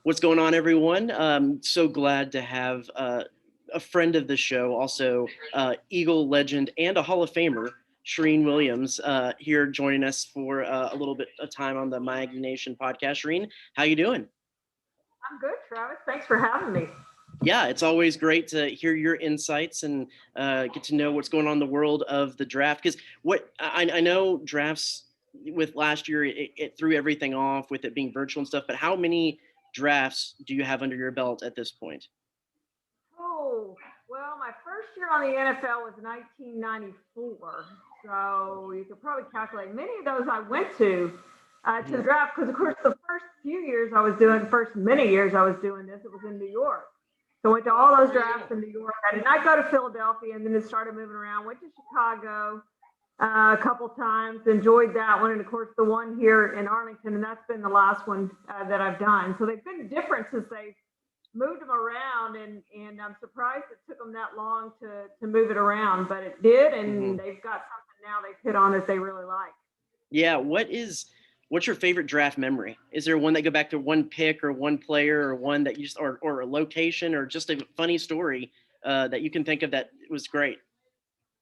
What's going on, everyone? So glad to have a friend of the show, also Eagle legend and a Hall of Famer, Charean Williams, here joining us for a little bit of time on the My Aggie Nation podcast. Charean, how you doing? I'm good, Travis. Thanks for having me. Yeah, it's always great to hear your insights and get to know what's going on in the world of the draft. Because what I know drafts with last year, it threw everything off with it being virtual and stuff. But how many drafts do you have under your belt at this point? Oh, well, my first year on the NFL was 1994. So you could probably calculate many of those I went to the draft because, of course, the first many years I was doing this, it was in New York. So I went to all those drafts in New York. I did not go to Philadelphia, and then it started moving around. Went to Chicago a couple times, enjoyed that one, and of course the one here in Arlington, and that's been the last one that I've done. So they've been different since they moved them around, and I'm surprised it took them that long to move it around, but it did, and they've got something now they've hit on that they really like. Yeah, what's your favorite draft memory? Is there one that go back to one pick or one player or one that you just or a location or just a funny story that you can think of that was great?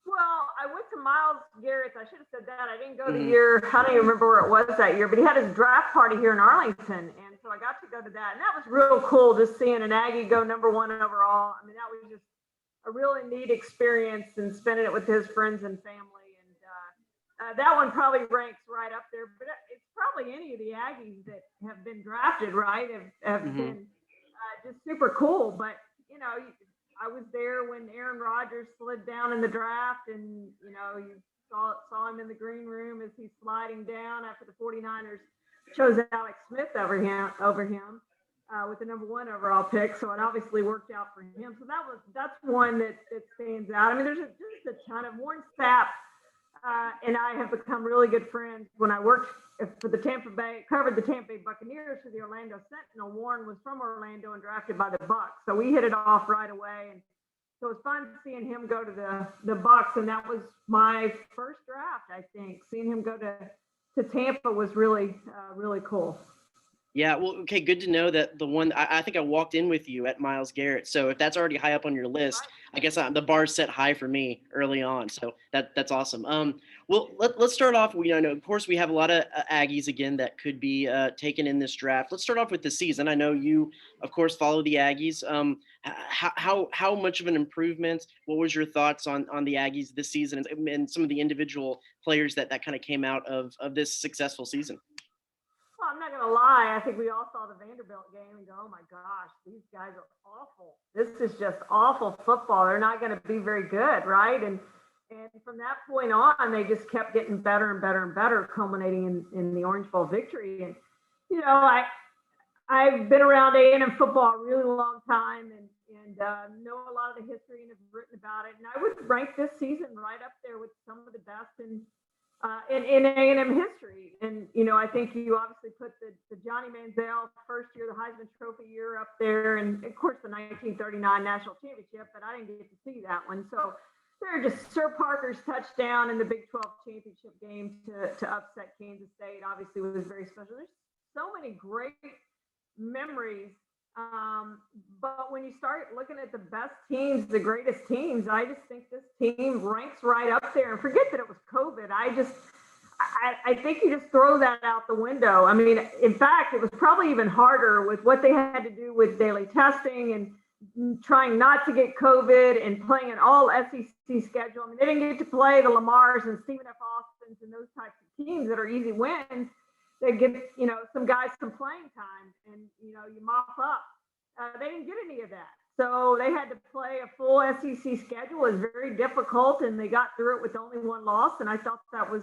Well, I went to Myles Garrett's. I should have said that. I didn't go the year. I don't even remember where it was that year, but he had his draft party here in Arlington, and so I got to go to that, and that was real cool. Just seeing an Aggie go number one overall. I mean, that was just a really neat experience, and spending it with his friends and family. And that one probably ranks right up there. But it's probably any of the Aggies that have been drafted, right? Have been just super cool. But you know, I was there when Aaron Rodgers slid down in the draft, and you saw him in the green room as he's sliding down after the 49ers chose Alex Smith over him with the number one overall pick. So it obviously worked out for him. So that's one that stands out. I mean, there's just a ton of Warren Sapp and I have become really good friends. When I worked for covered the Tampa Bay Buccaneers for the Orlando Sentinel, Warren was from Orlando and drafted by the Bucs. So we hit it off right away. And so it was fun seeing him go to the Bucs. And that was my first draft, I think. Seeing him go to Tampa was really, really cool. Yeah, well, okay, good to know that the one I think I walked in with you at Myles Garrett. So if that's already high up on your list, I guess the bar's set high for me early on. So that's awesome. Well, let's start off. I know, of course, we have a lot of Aggies again that could be taken in this draft. Let's start off with the season. I know you, of course, follow the Aggies. How much of an improvement? What was your thoughts on the Aggies this season and some of the individual players that kind of came out of this successful season? Well, I'm not going to lie. I think we all saw the Vanderbilt game and go, oh, my gosh, these guys are awful. This is just awful football. They're not going to be very good, right? And from that point on, they just kept getting better and better and better, culminating in the Orange Bowl victory. And, I've been around A&M football a really long time and know a lot of the history and have written about it. And I would rank this season right up there with some of the best in A&M history. And, I think you obviously put the Johnny Manziel first year, the Heisman Trophy year up there, and of course the 1939 National Championship, but I didn't get to see that one. So there just Sir Parker's touchdown in the Big 12 championship game to upset Kansas State obviously was very special. There's so many great memories. But when you start looking at the best teams, the greatest teams, I just think this team ranks right up there. And forget that it was COVID. I think you just throw that out the window. I mean, in fact, it was probably even harder with what they had to do with daily testing and trying not to get COVID and playing an all SEC schedule. I mean, they didn't get to play the Lamars and Stephen F. Austins and those types of teams that are easy wins. They give, some guys some playing time and, you mop up. They didn't get any of that. So they had to play a full SEC schedule. It was very difficult, and they got through it with only one loss, and I thought that was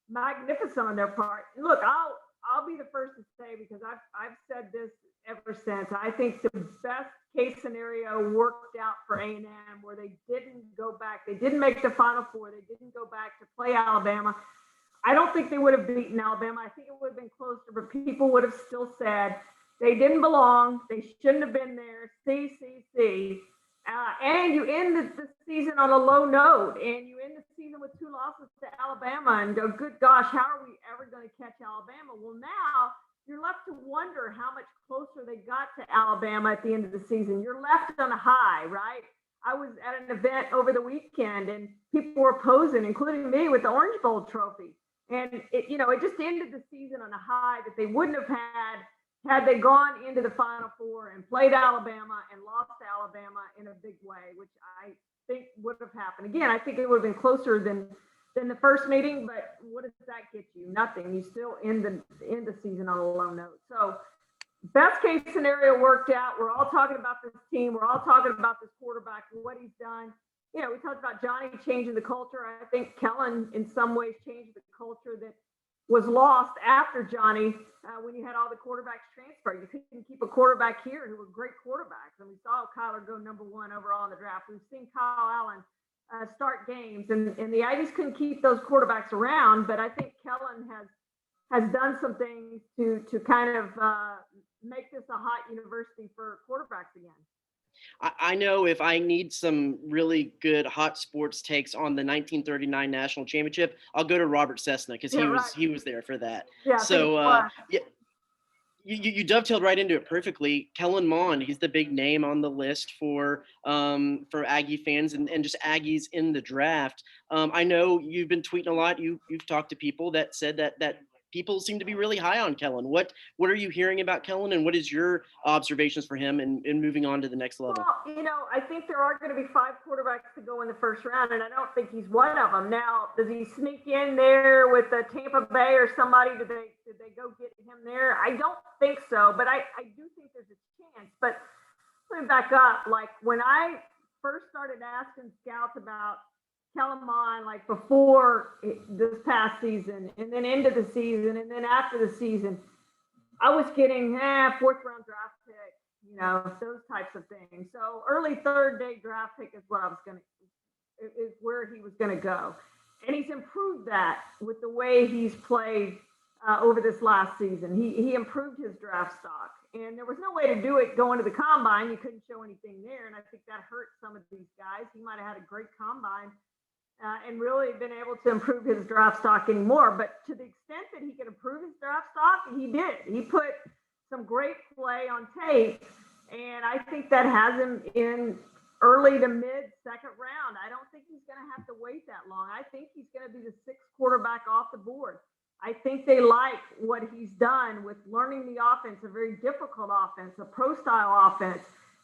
magnificent on their part. And look, I'll be the first to say, because I've said this ever since, I think the best case scenario worked out for A&M, where they didn't go back. They didn't make the Final Four. They didn't go back to play Alabama. I don't think they would have beaten Alabama. I think it would have been closer, but people would have still said they didn't belong. They shouldn't have been there. C. And you end the season on a low note, and you end the season with 2 losses to Alabama and go, good gosh, how are we ever going to catch Alabama? Well, now you're left to wonder how much closer they got to Alabama at the end of the season. You're left on a high, right? I was at an event over the weekend and people were posing, including me, with the Orange Bowl trophy. And it just ended the season on a high that they wouldn't have had they gone into the Final Four and played Alabama and lost to Alabama in a big way, which I think would have happened. Again, I think it would have been closer than the first meeting, but what does that get you? Nothing. You still end the season on a low note. So best case scenario worked out. We're all talking about this team. We're all talking about this quarterback and what he's done. We talked about Johnny changing the culture. I think Kellen, in some ways, changed the culture that was lost after Johnny when you had all the quarterbacks transfer. You couldn't keep a quarterback here who were great quarterbacks. And we saw Kyler go number 1 overall in the draft. We've seen Kyle Allen start games. And the Aggies couldn't keep those quarterbacks around. But I think Kellen has done some things to kind of make this a hot university for quarterbacks again. I know if I need some really good hot sports takes on the 1939 national championship, I'll go to Robert Cessna because he was there for that. Yeah. So you dovetailed right into it perfectly. Kellen Mond, he's the big name on the list for Aggie fans and just Aggies in the draft. I know you've been tweeting a lot. You've talked to people that said that people seem to be really high on Kellen. What are you hearing about Kellen, and what is your observations for him and moving on to the next level? Well, I think there are going to be 5 quarterbacks to go in the first round, and I don't think he's one of them. Now, does he sneak in there with the Tampa Bay or somebody? Did they go get him there? I don't think so, but I do think there's a chance. But let me back up. Like when I first started asking scouts about Kellen Mond, like before this past season, and then into the season, and then after the season, I was getting 4th round draft pick, those types of things. So early 3rd day draft pick is where he was gonna go, and he's improved that with the way he's played over this last season. He improved his draft stock, and there was no way to do it going to the combine. You couldn't show anything there, and I think that hurt some of these guys. He might have had a great combine. And really been able to improve his draft stock anymore. But to the extent that he could improve his draft stock, he did. He put some great play on tape, and I think that has him in early to mid 2nd round. I don't think he's going to have to wait that long. I think he's going to be the 6th quarterback off the board. I think they like what he's done with learning the offense, a very difficult offense, a pro-style offense.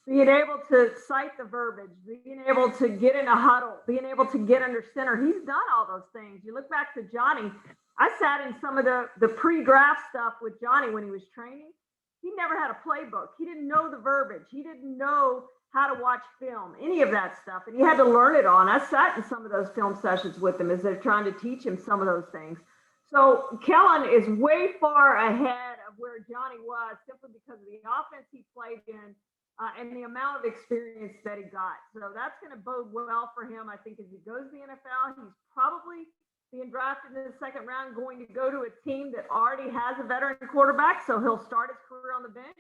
Being able to cite the verbiage, being able to get in a huddle, being able to get under center. He's done all those things. You look back to Johnny. I sat in some of the pre-draft stuff with Johnny when he was training. He never had a playbook. He didn't know the verbiage. He didn't know how to watch film, any of that stuff. And he had to learn it on. I sat in some of those film sessions with him as they're trying to teach him some of those things. So Kellen is way far ahead of where Johnny was simply because of the offense he played in. And the amount of experience that he got. So that's going to bode well for him. I think as he goes to the NFL, he's probably being drafted in the 2nd round, going to go to a team that already has a veteran quarterback. So he'll start his career on the bench.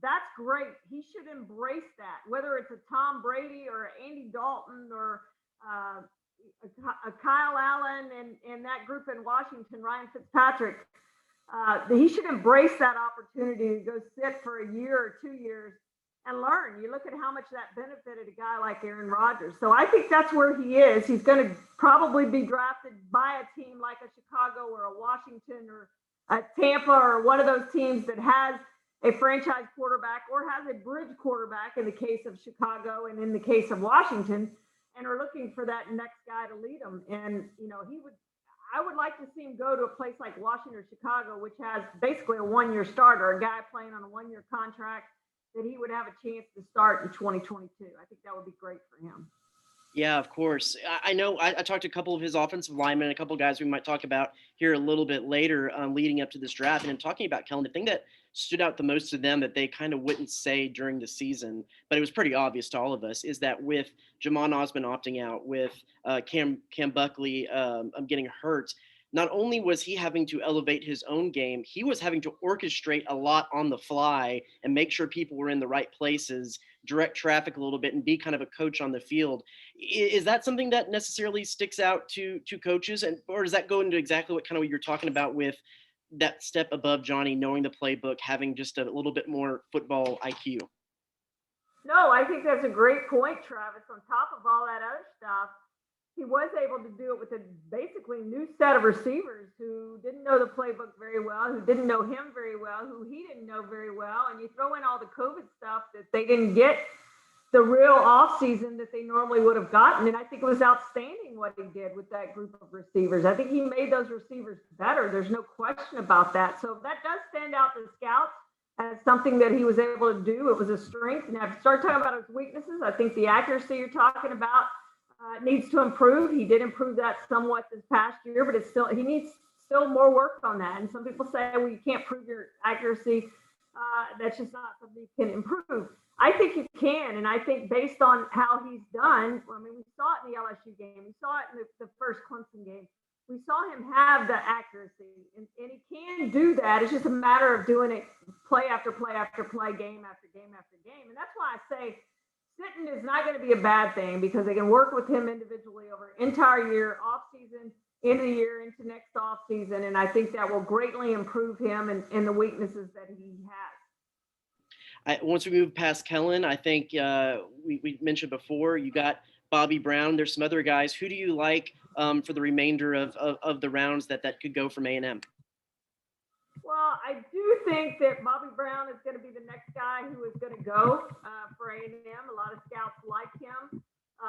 That's great. He should embrace that, whether it's a Tom Brady or Andy Dalton or a Kyle Allen and that group in Washington, Ryan Fitzpatrick. He should embrace that opportunity to go sit for a year or 2 years and learn. You look at how much that benefited a guy like Aaron Rodgers. So I think that's where he is. He's going to probably be drafted by a team like a Chicago or a Washington or a Tampa or one of those teams that has a franchise quarterback or has a bridge quarterback in the case of Chicago and in the case of Washington, and are looking for that next guy to lead them. And, I would like to see him go to a place like Washington or Chicago, which has basically a 1-year starter, a guy playing on a 1-year contract, that he would have a chance to start in 2022. I think that would be great for him. Yeah, of course. I know I talked to a couple of his offensive linemen, a couple of guys we might talk about here a little bit later leading up to this draft. And in talking about Kellen, the thing that stood out the most to them that they kind of wouldn't say during the season, but it was pretty obvious to all of us, is that with Jamon Osmond opting out, with Cam Buckley getting hurt, not only was he having to elevate his own game, he was having to orchestrate a lot on the fly and make sure people were in the right places, direct traffic a little bit, and be kind of a coach on the field. Is that something that necessarily sticks out to coaches, or does that go into exactly what you're talking about with that step above Johnny, knowing the playbook, having just a little bit more football IQ? No, I think that's a great point, Travis. On top of all that other stuff, he was able to do it with a basically new set of receivers who didn't know the playbook very well, who didn't know him very well, who he didn't know very well. And you throw in all the COVID stuff that they didn't get the real off season that they normally would have gotten. And I think it was outstanding what he did with that group of receivers. I think he made those receivers better. There's no question about that. So that does stand out to scouts as something that he was able to do. It was a strength. And I've started talking about his weaknesses. I think the accuracy you're talking about needs to improve. He did improve that somewhat this past year, but he needs still more work on that. And some people say, well, you can't prove your accuracy. That's just not something you can improve. I think you can, and I think based on how he's done, I mean, we saw it in the LSU game. We saw it in the first Clemson game. We saw him have the accuracy, and he can do that. It's just a matter of doing it play after play after play, game after game after game. And that's why I say sitting is not going to be a bad thing because they can work with him individually over an entire year, off season, end of the year, into next off season. And I think that will greatly improve him and the weaknesses that he has. Once we move past Kellen, I think we mentioned before, you got Bobby Brown. There's some other guys. Who do you like for the remainder of the rounds that could go from A&M? Well, I do think that Bobby Brown is going to be the next guy who is going to go for A&M. A lot of scouts like him,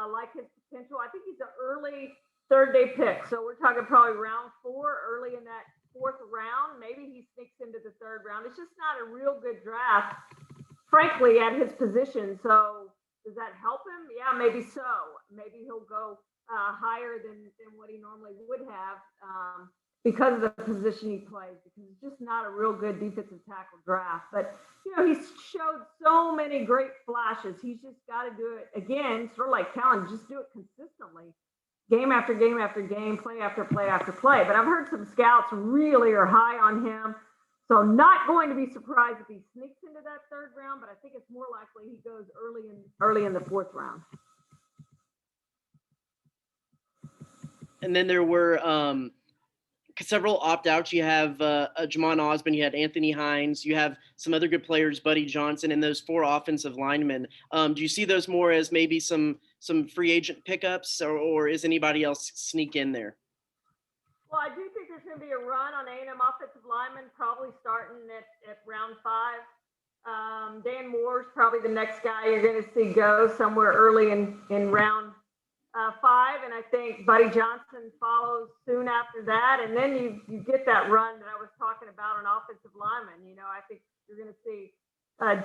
like his potential. I think he's an early third-day pick. So we're talking probably round 4, early in that 4th round. Maybe he sneaks into the 3rd round. It's just not a real good draft, frankly, at his position. So does that help him? Yeah, maybe so. Maybe he'll go higher than what he normally would have because of the position he plays, because it's just not a real good defensive tackle draft. But, he's showed so many great flashes. He's just got to do it again, sort of like Kellen, just do it consistently, game after game after game, play after play after play. But I've heard some scouts really are high on him. So not going to be surprised if he sneaks into that 3rd round, but I think it's more likely he goes early in the 4th round. And then there were several opt-outs. You have Jamon Osborne, you had Anthony Hines, you have some other good players, Buddy Johnson, and those 4 offensive linemen. Do you see those more as maybe some free agent pickups, or is anybody else sneak in there? Well, I do think there's going to be a run on A&M offensive linemen, probably starting at round 5. Dan Moore's probably the next guy you're going to see go somewhere early in round 5, and I think Buddy Johnson follows soon after that, and then you get that run that I was talking about on offensive linemen. I think you're going to see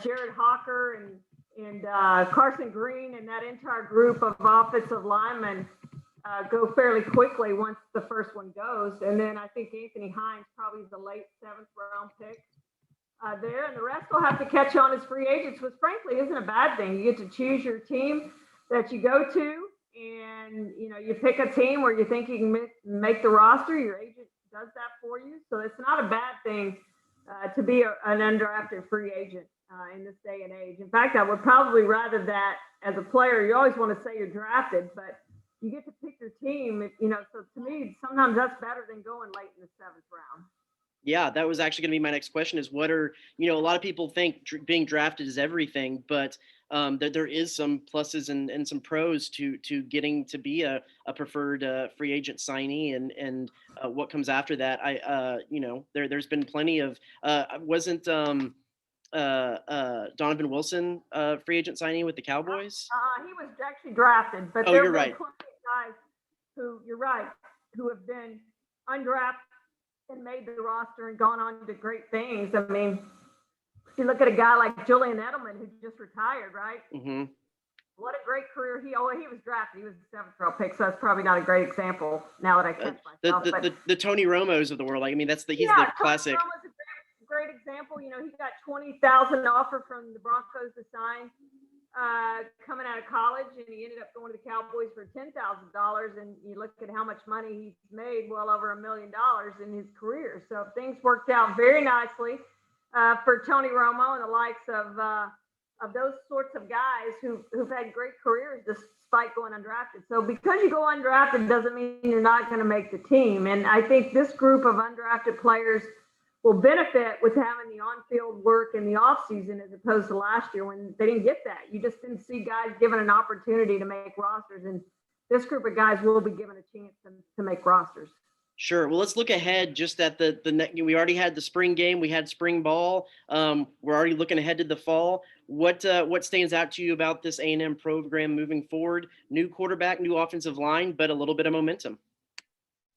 Jared Hawker and Carson Green and that entire group of offensive linemen go fairly quickly once the first one goes. And then I think Anthony Hines probably is the late 7th round pick there. And the rest will have to catch on as free agents, which frankly isn't a bad thing. You get to choose your team that you go to, and you pick a team where you think you can make the roster. Your agent does that for you. So it's not a bad thing to be an undrafted free agent in this day and age. In fact, I would probably rather that as a player. You always want to say you're drafted, but you get to pick your team, so to me, sometimes that's better than going late in the 7th round. Yeah, that was actually going to be my next question is what are, a lot of people think being drafted is everything, but there is some pluses and some pros to getting to be a preferred free agent signee and what comes after that. There's been plenty of, wasn't Donovan Wilson free agent signing with the Cowboys? He was actually drafted, but you're right. Guys who have been undrafted and made the roster and gone on to great things. I mean, you look at a guy like Julian Edelman who just retired, right? Mm-hmm. What a great career he was drafted. He was a 7th round pick, so that's probably not a great example now that I catch myself. The Tony Romos of the world. He's the classic. Tony Romo's a great example. He got $20,000 offer from the Broncos to sign coming out of college, and he ended up going to the Cowboys for $10,000. And you look at how much money he's made, well over $1 million in his career. So things worked out very nicely for Tony Romo and the likes of those sorts of guys who've had great careers despite going undrafted. So because you go undrafted doesn't mean you're not going to make the team. And I think this group of undrafted players will benefit with having the on-field work in the off season as opposed to last year when they didn't get that. You just didn't see guys given an opportunity to make rosters, and this group of guys will be given a chance to make rosters. Sure. Well, let's look ahead just at we already had the spring game. We had spring ball. We're already looking ahead to the fall. What stands out to you about this A&M program moving forward? New quarterback, new offensive line, but a little bit of momentum.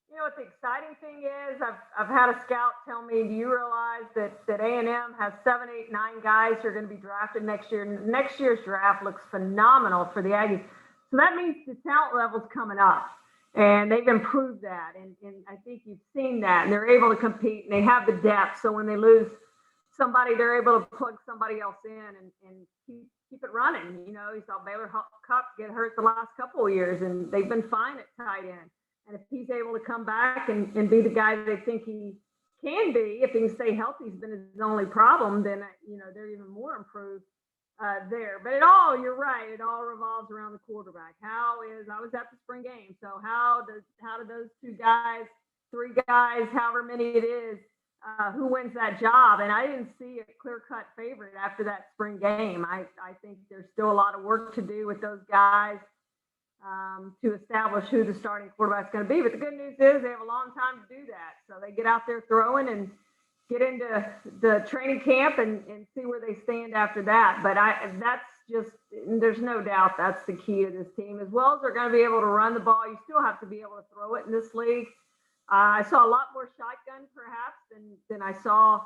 You know what the exciting thing is? I've had a scout tell me, do you realize that A&M has 7, 8, 9 guys who are going to be drafted next year? Next year's draft looks phenomenal for the Aggies. So that means the talent level's coming up. And they've improved that. And I think you've seen that. And they're able to compete and they have the depth. So when they lose somebody, they're able to plug somebody else in and keep it running. You know, you saw Baylor Cup get hurt the last couple of years and they've been fine at tight end. And if he's able to come back and be the guy they think he can be, if he can stay healthy, he's been his only problem, then, you know, they're even more improved. There, but you're right. It all revolves around the quarterback. I was at the spring game. So how do those 2 guys, 3 guys, however many it is, who wins that job? And I didn't see a clear-cut favorite after that spring game. I think there's still a lot of work to do with those guys to establish who the starting quarterback's going to be. But the good news is they have a long time to do that. So they get out there throwing and get into the training camp and see where they stand after that. But there's no doubt that's the key to this team. As well as they're going to be able to run the ball, you still have to be able to throw it in this league. I saw a lot more shotgun perhaps than I saw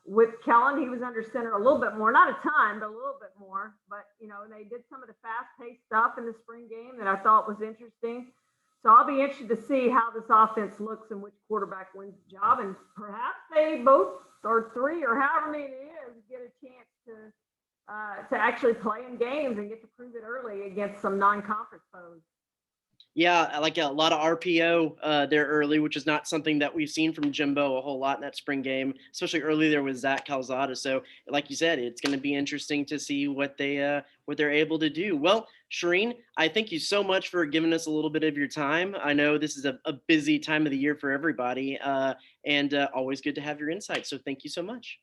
with Kellen. He was under center a little bit more, not a ton, but a little bit more. But, you know, they did some of the fast-paced stuff in the spring game that I thought was interesting. So I'll be interested to see how this offense looks and which quarterback wins the job. And perhaps they both or 3 or however many it is get a chance to actually play in games and get to prove it early against some non-conference foes. Yeah, like a lot of RPO there early, which is not something that we've seen from Jimbo a whole lot in that spring game, especially early there with Zach Calzada. So, like you said, it's going to be interesting to see what they're able to do. Well, Charean, I thank you so much for giving us a little bit of your time. I know this is a busy time of the year for everybody, and always good to have your insights. So, thank you so much.